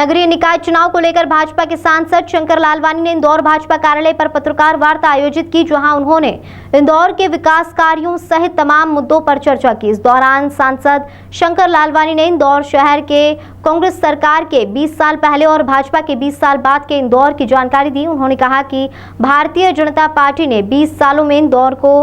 नगरीय निकाय चुनाव को लेकर भाजपा के सांसद शंकर लालवानी ने इंदौर भाजपा कार्यालय पर पत्रकार वार्ता आयोजित की, जहां उन्होंने इंदौर के विकास कार्यों सहित तमाम मुद्दों पर चर्चा की। इस दौरान सांसद शंकर लालवानी ने इंदौर शहर के कांग्रेस सरकार के 20 साल पहले और भाजपा के 20 साल बाद के इंदौर की जानकारी दी। उन्होंने कहा कि भारतीय जनता पार्टी ने 20 सालों में इंदौर को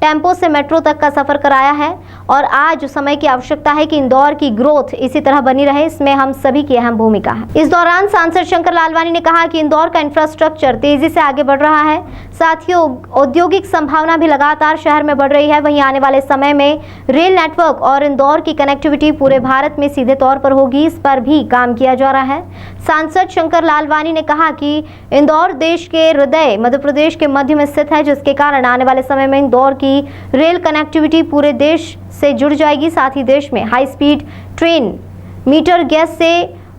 टेम्पो से मेट्रो तक का सफर कराया है और आज समय की आवश्यकता है कि इंदौर की ग्रोथ इसी तरह बनी रहे, इसमें हम सभी की अहम भूमिका है। इस दौरान सांसद शंकर लालवानी ने कहा कि इंदौर का इंफ्रास्ट्रक्चर तेजी से आगे बढ़ रहा है, साथ ही औद्योगिक संभावना भी लगातार शहर में बढ़ रही है। वहीं आने वाले समय में रेल नेटवर्क और इंदौर की कनेक्टिविटी पूरे भारत में सीधे तौर पर होगी, इस पर भी काम किया जा रहा है। सांसद शंकर लालवानी ने कहा कि इंदौर देश के हृदय मध्य प्रदेश के मध्य में स्थित है, जिसके कारण आने वाले समय में इंदौर की रेल कनेक्टिविटी पूरे देश से जुड़ जाएगी। साथ ही देश में high speed train metre gauge से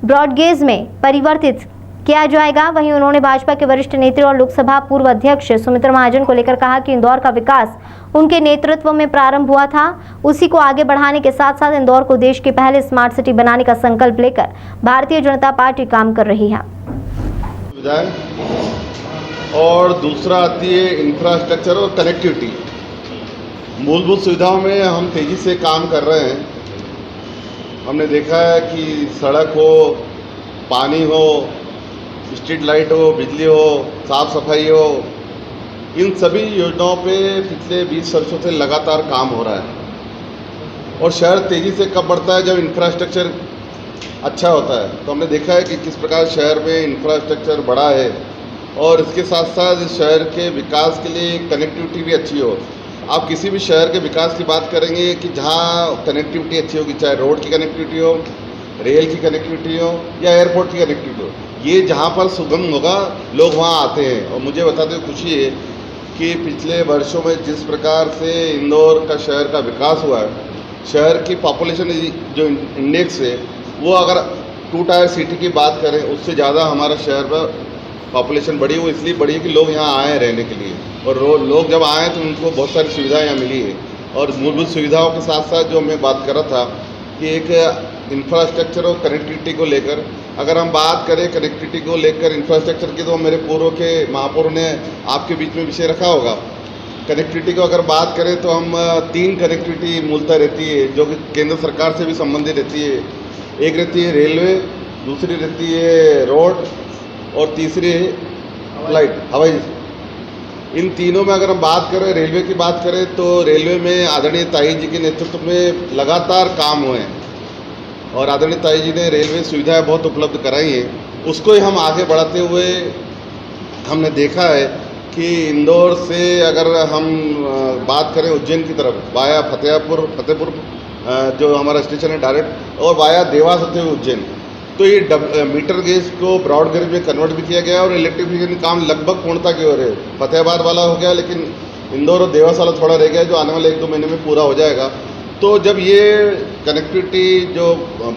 ब्रॉडगेज में परिवर्तित किया जाएगा। वहीं उन्होंने भाजपा के वरिष्ठ नेत्री और लोकसभा पूर्व अध्यक्ष सुमित्रा महाजन को लेकर कहा कि इंदौर का विकास उनके नेतृत्व में प्रारंभ हुआ था, उसी को आगे बढ़ाने के साथ साथ इंदौर को देश की पहले स्मार्ट सिटी बनाने का संकल्प लेकर भारतीय जनता पार्टी काम कर रही है। और दूसरा आती है इंफ्रास्ट्रक्चर और कनेक्टिविटी। मूलभूत सुविधाओं में हम तेजी से काम कर रहे हैं। हमने देखा है कि सड़क हो, पानी हो, स्ट्रीट लाइट हो, बिजली हो, साफ सफाई हो, इन सभी योजनाओं पे पिछले 20 वर्षों से लगातार काम हो रहा है। और शहर तेज़ी से कब बढ़ता है? जब इंफ्रास्ट्रक्चर अच्छा होता है। तो हमने देखा है कि किस प्रकार शहर में इंफ्रास्ट्रक्चर बढ़ा है और इसके साथ साथ इस शहर के विकास के लिए कनेक्टिविटी भी अच्छी हो। आप किसी भी शहर के विकास की बात करेंगे कि जहाँ कनेक्टिविटी अच्छी होगी, चाहे रोड की कनेक्टिविटी हो, रेल की कनेक्टिविटी हो या एयरपोर्ट की कनेक्टिविटी हो, ये जहाँ पर सुगम होगा लोग वहाँ आते हैं। और मुझे बताते हुए खुशी है कि पिछले वर्षों में जिस प्रकार से इंदौर का शहर का विकास हुआ है, शहर की पॉपुलेशन जो इंडेक्स है वो अगर 2 टायर सिटी की बात करें उससे ज़्यादा हमारा शहर पर पॉपुलेशन बढ़ी। वो इसलिए बढ़ी है कि लोग यहाँ आए रहने के लिए, और लोग जब आए तो उनको बहुत सारी सुविधाएं यहाँ मिली है। और मूलभूत सुविधाओं के साथ साथ जो मैं बात कर रहा था कि एक इंफ्रास्ट्रक्चर और कनेक्टिविटी को लेकर, अगर हम बात करें कनेक्टिविटी को लेकर इंफ्रास्ट्रक्चर की, तो मेरे पूर्व के महापौरों ने आपके बीच में विषय रखा होगा। कनेक्टिविटी को अगर बात करें तो हम 3 कनेक्टिविटी मूलतः रहती है जो कि केंद्र सरकार से भी संबंधित रहती है। एक रहती है रेलवे, दूसरी रहती है रोड और तीसरी फ्लाइट हवाई। इन तीनों में अगर हम बात करें, रेलवे की बात करें तो रेलवे में आदरणीय ताई जी के नेतृत्व में लगातार काम हुए हैं और आदरणीय ताई जी ने रेलवे सुविधाएं बहुत उपलब्ध कराई हैं। उसको ही हम आगे बढ़ाते हुए हमने देखा है कि इंदौर से अगर हम बात करें उज्जैन की तरफ, वाया फतेहपुर जो हमारा स्टेशन है डायरेक्ट, और वाया देवास होते हुए उज्जैन, तो ये मीटर गेज को ब्रॉड गेज में कन्वर्ट भी किया गया और इलेक्ट्रिफिकेशन काम लगभग पूर्णता की ओर है। फतेहाबाद वाला हो गया, लेकिन इंदौर और देवास वाला थोड़ा रह गया, जो आने वाले 1-2 महीने में पूरा हो जाएगा। तो जब ये कनेक्टिविटी जो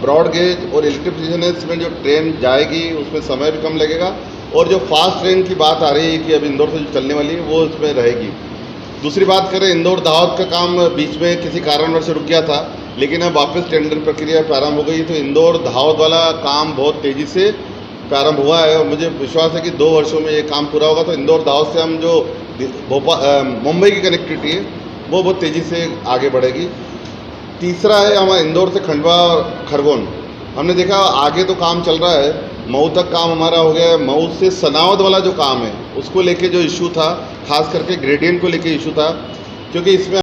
ब्रॉड गेज और इलेक्ट्रिफिकेशन है, इसमें जो ट्रेन जाएगी उसमें समय भी कम लगेगा, और जो फास्ट ट्रेन की बात आ रही है कि अब इंदौर से जो चलने वाली है वो इसमें रहेगी। दूसरी बात करें, इंदौर दाहोद का काम बीच में किसी कारणवश रुक गया था, लेकिन अब वापस टेंडर प्रक्रिया प्रारंभ हो गई। तो इंदौर दाहोद वाला काम बहुत तेज़ी से प्रारंभ हुआ है और मुझे विश्वास है कि 2 वर्षों में ये काम पूरा होगा। तो इंदौर दाहोद से हम जो मुंबई की कनेक्टिविटी है वो बहुत तेज़ी से आगे बढ़ेगी। तीसरा है हमारा इंदौर से खंडवा और खरगोन। हमने देखा आगे तो काम चल रहा है, मऊ तक काम हमारा हो गया है। मऊ से सनावद वाला जो काम है उसको लेके जो इशू था, खास करके ग्रेडियंट को लेके इशू था, क्योंकि इसमें